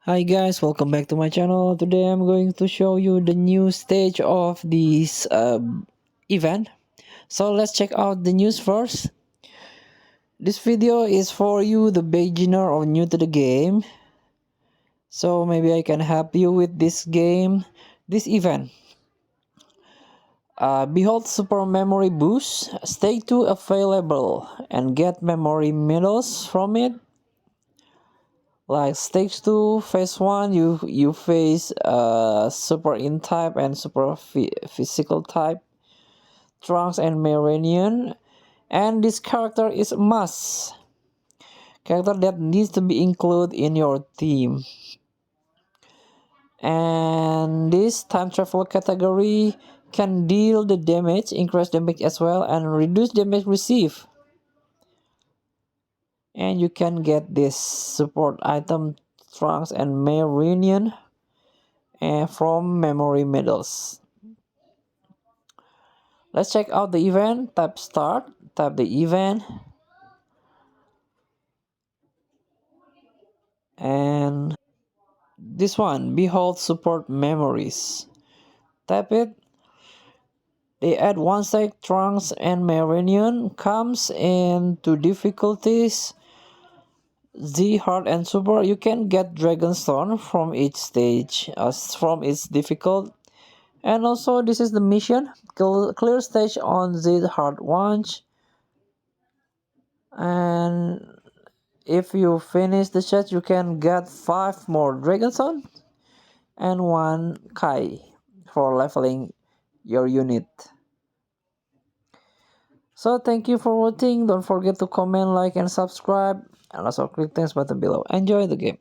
Hi guys, welcome back to my channel. Today I'm going to show you the new stage of this event. So let's check out the news first. This video is for you, the beginner or new to the game. So maybe I can help you with this game, this event. Behold Super Memory Boost. Stay 2 available and get memory medals from it. Like stage 2, phase 1, you face super in type and super physical type, Trunks and Meridian, and this character is a must. Character that needs to be included in your team. And this time travel category can deal the damage, increase damage as well, and reduce damage received. And you can get this support item, Trunks and Meridian, and from memory medals. Let's check out the event. Tap start, tap the event, and this one, behold support memories. Tap it. They add one stack, Trunks and Meridian comes into difficulties Z, hard and super. You can get Dragonstone from each stage, from its difficult. And also this is the mission. Clear stage on Z hard ones. And if you finish the set, you can get 5 more Dragonstone and 1 Kai for leveling your unit. So thank you for watching. Don't forget to comment, like, and subscribe. And also click thanks button below. Enjoy the game.